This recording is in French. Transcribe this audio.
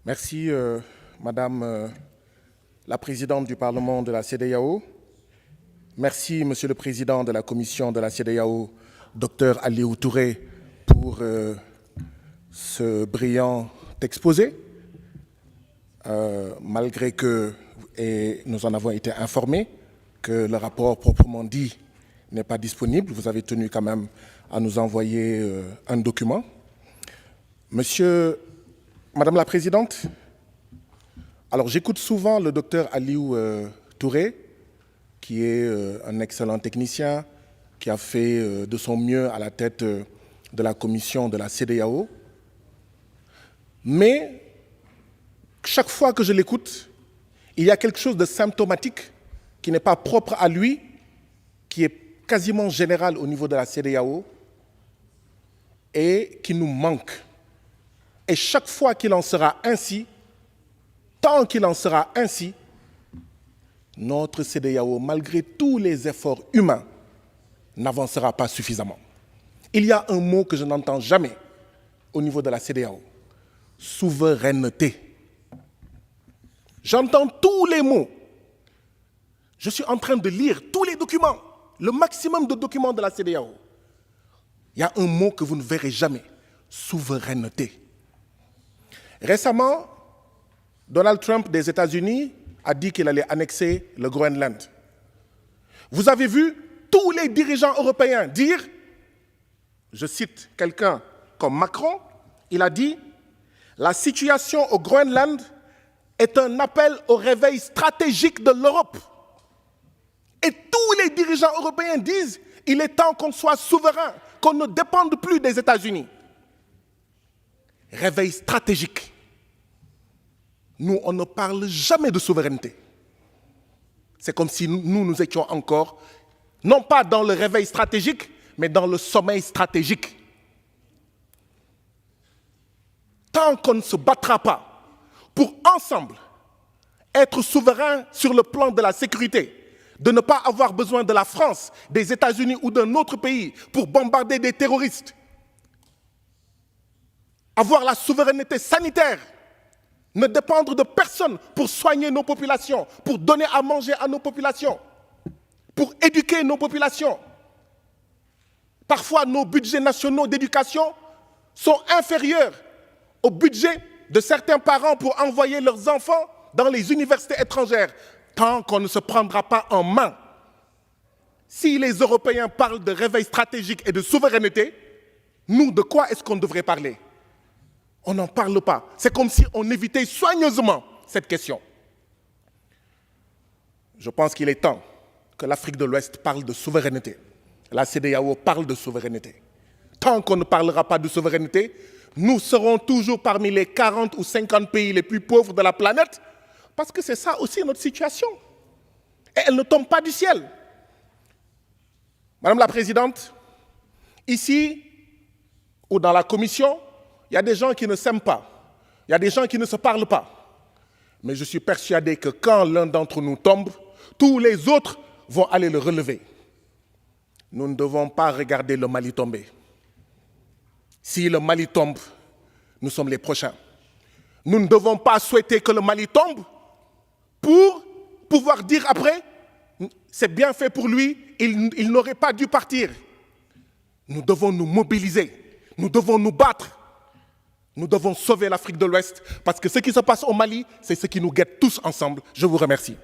Merci, Madame la Présidente du Parlement de la CEDEAO. Merci, Monsieur le Président de la Commission de la CEDEAO, Dr Aliou Touré, pour ce brillant exposé. Malgré que, et nous en avons été informés, que le rapport proprement dit n'est pas disponible, vous avez tenu quand même à nous envoyer un document. Madame la Présidente, alors j'écoute souvent le docteur Aliou Touré, qui est un excellent technicien, qui a fait de son mieux à la tête de la commission de la CEDEAO. Mais chaque fois que je l'écoute, il y a quelque chose de symptomatique qui n'est pas propre à lui, qui est quasiment général au niveau de la CEDEAO et qui nous manque. Et chaque fois qu'il en sera ainsi, tant qu'il en sera ainsi, notre CEDEAO, malgré tous les efforts humains, n'avancera pas suffisamment. Il y a un mot que je n'entends jamais au niveau de la CEDEAO. Souveraineté. J'entends tous les mots. Je suis en train de lire tous les documents, le maximum de documents de la CEDEAO. Il y a un mot que vous ne verrez jamais. Souveraineté. Récemment, Donald Trump des États-Unis a dit qu'il allait annexer le Groenland. Vous avez vu tous les dirigeants européens dire, je cite quelqu'un comme Macron, il a dit « La situation au Groenland est un appel au réveil stratégique de l'Europe. » Et tous les dirigeants européens disent « Il est temps qu'on soit souverain, qu'on ne dépende plus des États-Unis. » Réveil stratégique. Nous, on ne parle jamais de souveraineté. C'est comme si nous étions encore, non pas dans le réveil stratégique, mais dans le sommeil stratégique. Tant qu'on ne se battra pas pour ensemble être souverain sur le plan de la sécurité, de ne pas avoir besoin de la France, des États-Unis ou d'un autre pays pour bombarder des terroristes, avoir la souveraineté sanitaire, ne dépendre de personne pour soigner nos populations, pour donner à manger à nos populations, pour éduquer nos populations. Parfois, nos budgets nationaux d'éducation sont inférieurs au budget de certains parents pour envoyer leurs enfants dans les universités étrangères, tant qu'on ne se prendra pas en main. Si les Européens parlent de réveil stratégique et de souveraineté, nous, de quoi est-ce qu'on devrait parler ? On n'en parle pas. C'est comme si on évitait soigneusement cette question. Je pense qu'il est temps que l'Afrique de l'Ouest parle de souveraineté. La CEDEAO parle de souveraineté. Tant qu'on ne parlera pas de souveraineté, nous serons toujours parmi les 40 ou 50 pays les plus pauvres de la planète, parce que c'est ça aussi notre situation. Et elle ne tombe pas du ciel. Madame la Présidente, ici ou dans la Commission, il y a des gens qui ne s'aiment pas, il y a des gens qui ne se parlent pas. Mais je suis persuadé que quand l'un d'entre nous tombe, tous les autres vont aller le relever. Nous ne devons pas regarder le Mali tomber. Si le Mali tombe, nous sommes les prochains. Nous ne devons pas souhaiter que le Mali tombe pour pouvoir dire après, c'est bien fait pour lui, il n'aurait pas dû partir. Nous devons nous mobiliser, nous devons nous battre. Nous devons sauver l'Afrique de l'Ouest parce que ce qui se passe au Mali, c'est ce qui nous guette tous ensemble. Je vous remercie.